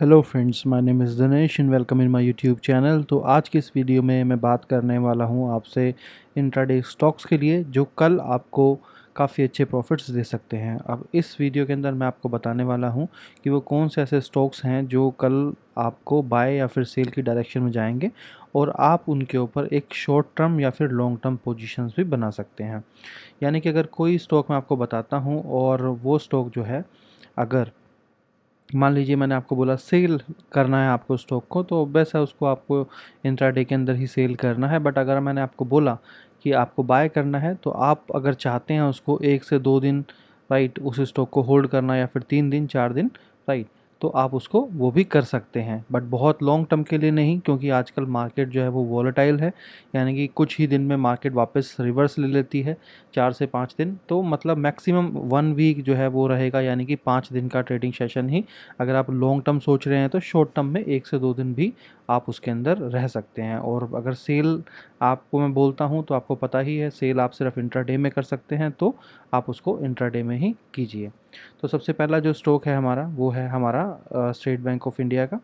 Hello friends, my name is Dinesh and welcome in my YouTube channel. तो आज की इस वीडियो में मैं बात करने वाला हूं आपसे इंट्राडे स्टॉक्स के लिए जो कल आपको काफ़ी अच्छे प्रॉफिट्स दे सकते हैं। अब इस वीडियो के अंदर मैं आपको बताने वाला हूं कि वो कौन से ऐसे स्टॉक्स हैं जो कल आपको बाय या फिर सेल की डायरेक्शन में जाएंगे और आप उनके ऊपर एक शॉर्ट टर्म या फिर लॉन्ग टर्म पोजीशंस भी बना सकते हैं। यानी कि अगर कोई स्टॉक मैं आपको बताता हूँ और वो स्टॉक जो है, अगर मान लीजिए मैंने आपको बोला सेल करना है आपको स्टॉक को, तो ऑब्वियस है उसको आपको इंट्राडे के अंदर ही सेल करना है। बट अगर मैंने आपको बोला कि आपको बाय करना है, तो आप अगर चाहते हैं उसको 1 से 2 दिन राइट उस स्टॉक को होल्ड करना या फिर 3 दिन 4 दिन राइट, तो आप उसको वो भी कर सकते हैं। बट बहुत लॉन्ग टर्म के लिए नहीं, क्योंकि आजकल मार्केट जो है वो वॉलेटाइल है। यानी कि कुछ ही दिन में मार्केट वापस रिवर्स ले लेती है, 4 से 5 दिन। तो मतलब मैक्सिमम 1 वीक जो है वो रहेगा, यानी कि 5 दिन का ट्रेडिंग सेशन ही। अगर आप लॉन्ग टर्म सोच रहे हैं तो शॉर्ट टर्म में 1 से 2 दिन भी आप उसके अंदर रह सकते हैं। और अगर सेल आपको मैं बोलता हूं तो आपको पता ही है, सेल आप सिर्फ इंट्राडे में कर सकते हैं, तो आप उसको इंट्राडे में ही कीजिए। तो सबसे पहला जो स्टॉक है हमारा, वो है हमारा स्टेट बैंक ऑफ इंडिया का।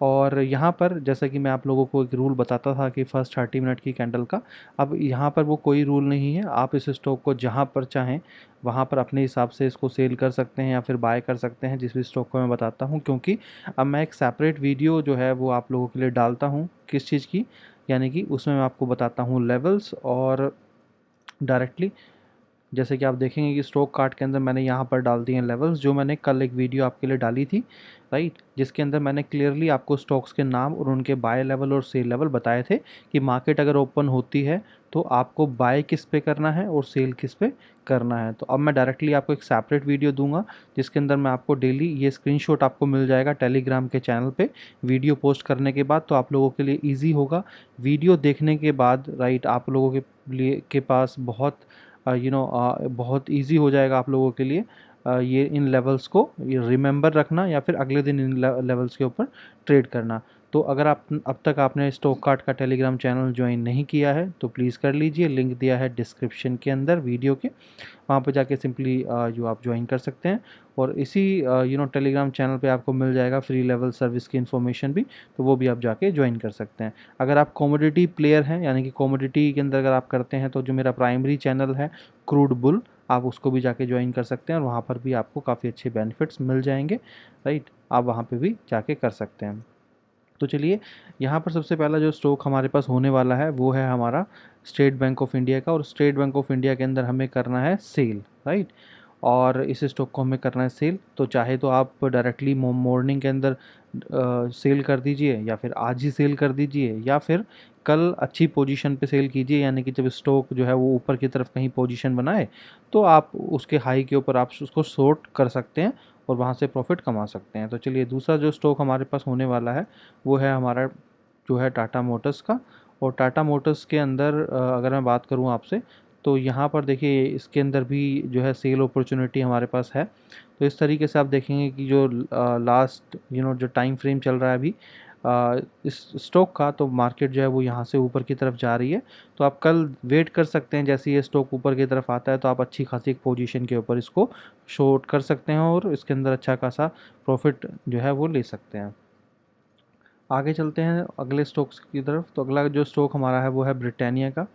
और यहाँ पर जैसा कि मैं आप लोगों को एक रूल बताता था कि फर्स्ट 30 मिनट की कैंडल का, अब यहाँ पर वो कोई रूल नहीं है। आप इस स्टॉक को जहाँ पर चाहें वहाँ पर अपने हिसाब से इसको सेल कर सकते हैं या फिर बाय कर सकते हैं, जिस भी स्टॉक को मैं बताता हूँ। क्योंकि अब मैं एक सेपरेट वीडियो जो है वो आप लोगों के लिए डालता हूँ किस चीज़ की, यानी कि उसमें मैं आपको बताता हूँ लेवल्स और डायरेक्टली। जैसे कि आप देखेंगे कि स्ट्रोक कार्ड के अंदर मैंने यहाँ पर डाल दिए हैं लेवल्स, जो मैंने कल एक वीडियो आपके लिए डाली थी राइट, जिसके अंदर मैंने क्लियरली आपको स्टॉक्स के नाम और उनके बाय लेवल और सेल लेवल बताए थे कि मार्केट अगर ओपन होती है तो आपको बाय किस पे करना है और सेल किस पे करना है। तो अब मैं डायरेक्टली आपको एक सेपरेट वीडियो दूंगा, जिसके अंदर मैं आपको डेली ये स्क्रीनशॉट आपको मिल जाएगा टेलीग्राम के चैनल पे वीडियो पोस्ट करने के बाद। तो आप लोगों के लिए ईजी होगा वीडियो देखने के बाद राइट। आप लोगों के लिए के पास बहुत बहुत इजी हो जाएगा आप लोगों के लिए ये इन लेवल्स को ये रिमेंबर रखना या फिर अगले दिन इन लेवल्स के ऊपर ट्रेड करना। तो अगर आप अब तक आपने स्टॉक कार्ड का टेलीग्राम चैनल ज्वाइन नहीं किया है तो प्लीज़ कर लीजिए, लिंक दिया है डिस्क्रिप्शन के अंदर वीडियो के, वहाँ पर जाके सिंपली जो आप ज्वाइन कर सकते हैं। और इसी टेलीग्राम चैनल पे आपको मिल जाएगा फ्री लेवल सर्विस की इन्फॉर्मेशन भी, तो वो भी आप जाके ज्वाइन कर सकते हैं। अगर आप कॉमोडिटी प्लेयर हैं, यानी कि कॉमोडिटी के अंदर अगर आप करते हैं, तो जो मेरा प्राइमरी चैनल है क्रूड बुल, आप उसको भी जाके ज्वाइन कर सकते हैं और वहाँ पर भी आपको काफ़ी अच्छे बेनिफिट्स मिल जाएंगे राइट। आप वहाँ पे भी जाके कर सकते हैं। तो चलिए, यहाँ पर सबसे पहला जो स्टॉक हमारे पास होने वाला है वो है हमारा स्टेट बैंक ऑफ इंडिया का। और स्टेट बैंक ऑफ इंडिया के अंदर हमें करना है सेल राइट। और इस स्टॉक को हमें करना है सेल, तो चाहे तो आप डायरेक्टली मॉर्निंग के अंदर सेल कर दीजिए, या फिर आज ही सेल कर दीजिए, या फिर कल अच्छी पोजीशन पे सेल कीजिए। यानी कि जब स्टॉक जो है वो ऊपर की तरफ कहीं पोजीशन बनाए, तो आप उसके हाई के ऊपर आप उसको शॉर्ट कर सकते हैं और वहाँ से प्रॉफिट कमा सकते हैं। तो चलिए, दूसरा जो स्टॉक हमारे पास होने वाला है वो है हमारा जो है टाटा मोटर्स का। और टाटा मोटर्स के अंदर अगर मैं बात करूं आपसे, तो यहाँ पर देखिए इसके अंदर भी जो है सेल अपॉर्चुनिटी हमारे पास है। तो इस तरीके से आप देखेंगे कि जो लास्ट जो टाइम फ्रेम चल रहा है अभी इस स्टॉक का, तो मार्केट जो है वो यहाँ से ऊपर की तरफ जा रही है। तो आप कल वेट कर सकते हैं, जैसे ये स्टॉक ऊपर की तरफ आता है तो आप अच्छी खासी पोजीशन के ऊपर इसको शॉर्ट कर सकते हैं और इसके अंदर अच्छा खासा प्रॉफिट जो है वो ले सकते हैं। आगे चलते हैं अगले स्टॉक्स की तरफ। तो अगला जो स्टॉक हमारा है वो है ब्रिटानिया का।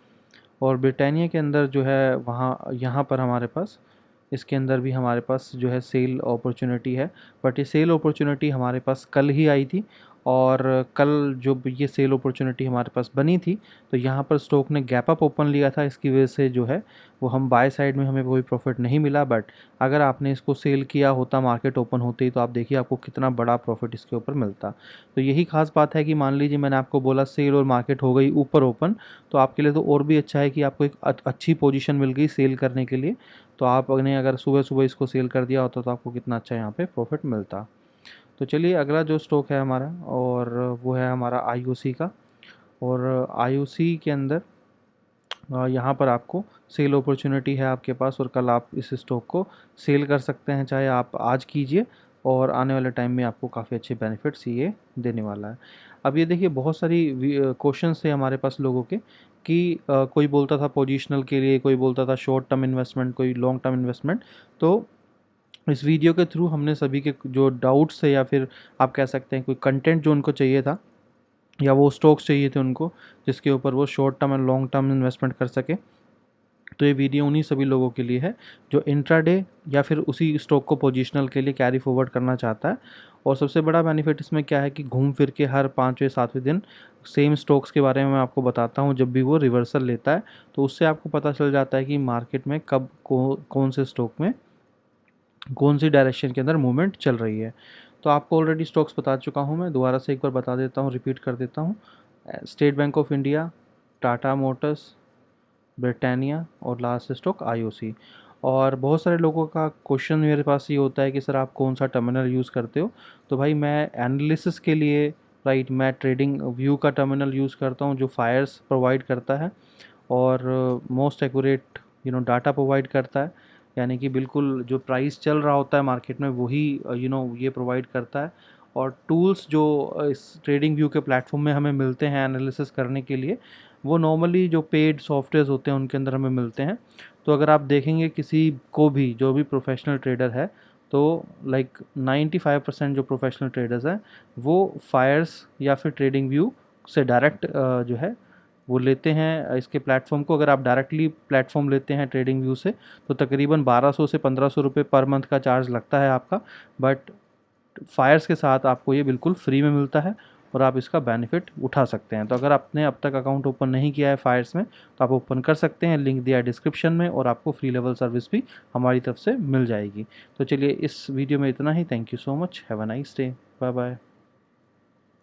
और ब्रिटानिया के अंदर जो है वहाँ यहाँ पर हमारे पास इसके अंदर भी हमारे पास जो है सेल अपॉर्चुनिटी है। बट ये सेल अपॉर्चुनिटी हमारे पास कल ही आई थी। और कल जो ये सेल अपॉर्चुनिटी हमारे पास बनी थी, तो यहाँ पर स्टॉक ने गैप अप ओपन लिया था, इसकी वजह से जो है वो हम बाय साइड में हमें कोई प्रॉफिट नहीं मिला। बट अगर आपने इसको सेल किया होता मार्केट ओपन होते ही, तो आप देखिए आपको कितना बड़ा प्रॉफिट इसके ऊपर मिलता। तो यही खास बात है कि मान लीजिए मैंने आपको बोला सेल और मार्केट हो गई ऊपर ओपन, तो आपके लिए तो और भी अच्छा है कि आपको एक अच्छी पोजीशन मिल गई सेल करने के लिए। तो आपने अगर सुबह सुबह इसको सेल कर दिया होता तो आपको कितना अच्छा यहाँ पे प्रॉफिट मिलता। तो चलिए, अगला जो स्टॉक है हमारा, और वो है हमारा आईओसी का। और आईओसी के अंदर यहाँ पर आपको सेल अपॉर्चुनिटी है आपके पास, और कल आप इस स्टॉक को सेल कर सकते हैं, चाहे आप आज कीजिए। और आने वाले टाइम में आपको काफ़ी अच्छे बेनिफिट्स ये देने वाला है। अब ये देखिए, बहुत सारी क्वेश्चंस थे हमारे पास लोगों के कि कोई बोलता था पोजिशनल के लिए, कोई बोलता था शॉर्ट टर्म इन्वेस्टमेंट, कोई लॉन्ग टर्म इन्वेस्टमेंट। तो इस वीडियो के थ्रू हमने सभी के जो डाउट्स थे, या फिर आप कह सकते हैं कोई कंटेंट जो उनको चाहिए था, या वो स्टॉक्स चाहिए थे उनको जिसके ऊपर वो short term and long term investment कर सके, तो ये वीडियो उन्हीं सभी लोगों के लिए है जो इंट्राडे या फिर उसी स्टॉक को पोजिशनल के लिए कैरी फॉरवर्ड करना चाहता है। और सबसे बड़ा बेनिफिट इसमें क्या है कि घूम फिर के हर 5वें 7वें दिन सेम स्टॉक्स के बारे में मैं आपको बताता हूँ जब भी वो रिवर्सल लेता है, तो उससे आपको पता चल जाता है कि मार्केट में कब कौन से स्टॉक में कौन सी डायरेक्शन के अंदर मूवमेंट चल रही है। तो आपको ऑलरेडी स्टॉक्स बता चुका हूँ, मैं दोबारा से एक बार बता देता हूँ, रिपीट कर देता हूँ। State bank of India, Tata Motors, Britannia और लास्ट स्टॉक आईओसी। और बहुत सारे लोगों का क्वेश्चन मेरे पास ये होता है कि सर आप कौन सा टर्मिनल यूज़ करते हो। तो भाई मैं एनालिसिस के लिए, राइट, मैं ट्रेडिंग व्यू का टर्मिनल यूज़ करता हूँ जो फायर्स प्रोवाइड करता है और मोस्ट एक्यूरेट डाटा प्रोवाइड करता है। यानी कि बिल्कुल जो प्राइस चल रहा होता है मार्केट में वही ये प्रोवाइड करता है। और टूल्स जो इस ट्रेडिंग व्यू के प्लेटफॉर्म में हमें मिलते हैं एनालिसिस करने के लिए, वो नॉर्मली जो पेड सॉफ्टवेयर्स होते हैं उनके अंदर हमें मिलते हैं। तो अगर आप देखेंगे किसी को भी जो भी प्रोफेशनल ट्रेडर है, तो लाइक 95% जो प्रोफेशनल ट्रेडर्स हैं वो फायर्स या फिर ट्रेडिंग व्यू से डायरेक्ट जो है वो लेते हैं इसके प्लेटफॉर्म को। अगर आप डायरेक्टली प्लेटफॉर्म लेते हैं ट्रेडिंग व्यू से तो तकरीबन 1200 से 1500 रुपये पर मंथ का चार्ज लगता है आपका, बट फायर्स के साथ आपको ये बिल्कुल फ्री में मिलता है और आप इसका बेनिफिट उठा सकते हैं। तो अगर आपने अब तक अकाउंट ओपन नहीं किया है फायर्स में तो आप ओपन कर सकते हैं, लिंक दिया है डिस्क्रिप्शन में, और आपको फ्री लेवल सर्विस भी हमारी तरफ से मिल जाएगी। तो चलिए इस वीडियो में इतना ही। Thank you so much, have a nice day, bye bye.